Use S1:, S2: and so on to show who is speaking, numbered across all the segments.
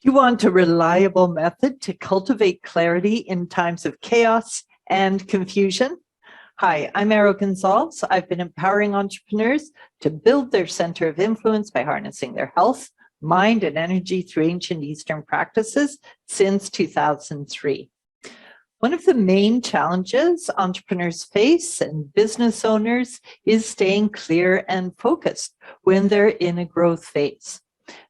S1: You want a reliable method to cultivate clarity in times of chaos and confusion? Hi, I'm Arrow Gonsalves. I've been empowering entrepreneurs to build their center of influence by harnessing their health, mind, and energy through ancient Eastern practices since 2003. One of the main challenges entrepreneurs face and business owners is staying clear and focused when they're in a growth phase.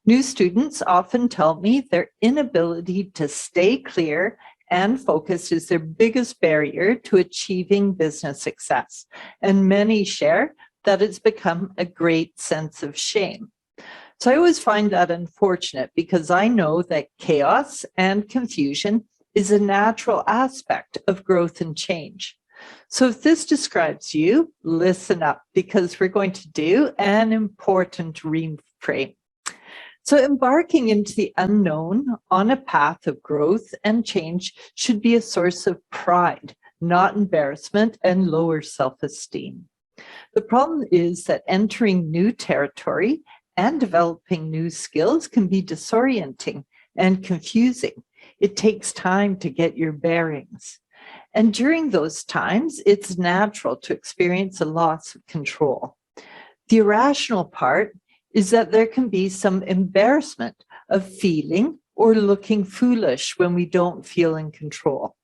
S1: New students often tell me their inability to stay clear and focused is their biggest barrier to achieving business success. And many share that it's become a great sense of shame. So I always find that unfortunate because I know that chaos and confusion is a natural aspect of growth and change. So if this describes you, listen up because we're going to do an important reframe. So embarking into the unknown on a path of growth and change should be a source of pride, not embarrassment and lower self-esteem. The problem is that entering new territory and developing new skills can be disorienting and confusing. It takes time to get your bearings. And during those times, it's natural to experience a loss of control. The irrational part is that there can be some embarrassment of feeling or looking foolish when we don't feel in control.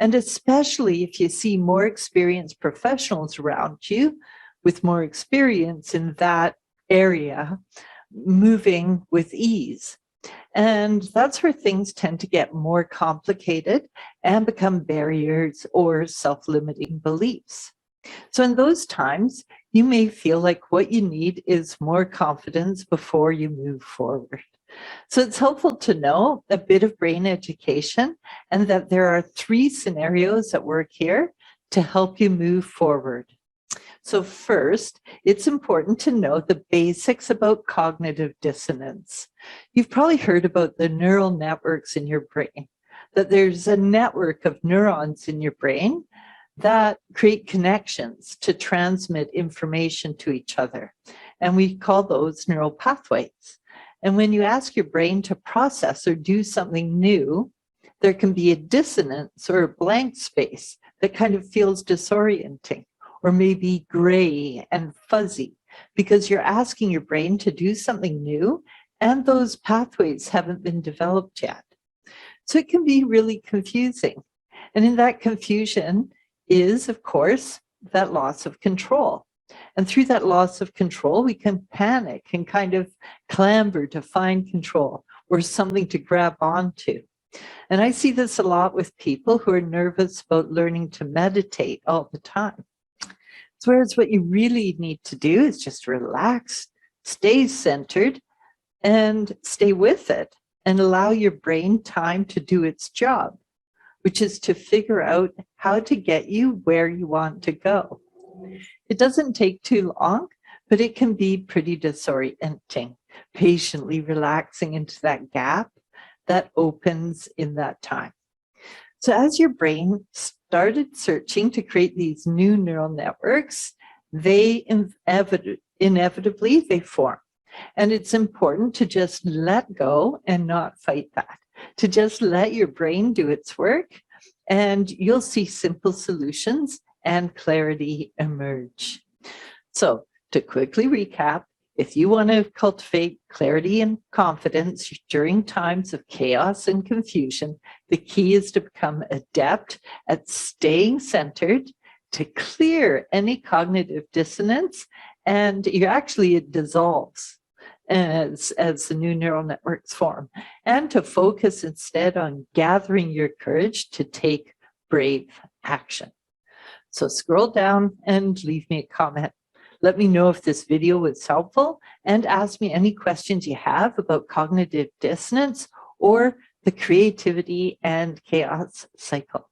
S1: And especially if you see more experienced professionals around you with more experience in that area, moving with ease. And that's where things tend to get more complicated and become barriers or self-limiting beliefs. So in those times, you may feel like what you need is more confidence before you move forward. So it's helpful to know a bit of brain education and that there are 3 scenarios at work here to help you move forward. So first, it's important to know the basics about cognitive dissonance. You've probably heard about the neural networks in your brain, that there's a network of neurons in your brain that create connections to transmit information to each other. And we call those neural pathways. And when you ask your brain to process or do something new, there can be a dissonance or a blank space that kind of feels disorienting or maybe gray and fuzzy because you're asking your brain to do something new and those pathways haven't been developed yet. So it can be really confusing. And in that confusion, is, of course, that loss of control. And through that loss of control, we can panic and kind of clamber to find control or something to grab onto. And I see this a lot with people who are nervous about learning to meditate all the time. So whereas what you really need to do is just relax, stay centered, and stay with it, and allow your brain time to do its job, which is to figure out how to get you where you want to go. It doesn't take too long, but it can be pretty disorienting, patiently relaxing into that gap that opens in that time. So as your brain started searching to create these new neural networks, they inevitably they form. And it's important to just let go and not fight that, to just let your brain do its work, and you'll see simple solutions and clarity emerge. So to quickly recap, if you want to cultivate clarity and confidence during times of chaos and confusion, the key is to become adept at staying centered, to clear any cognitive dissonance, and it dissolves as the new neural networks form, and to focus instead on gathering your courage to take brave action. So scroll down and leave me a comment. Let me know if this video was helpful and ask me any questions you have about cognitive dissonance or the creativity and chaos cycle.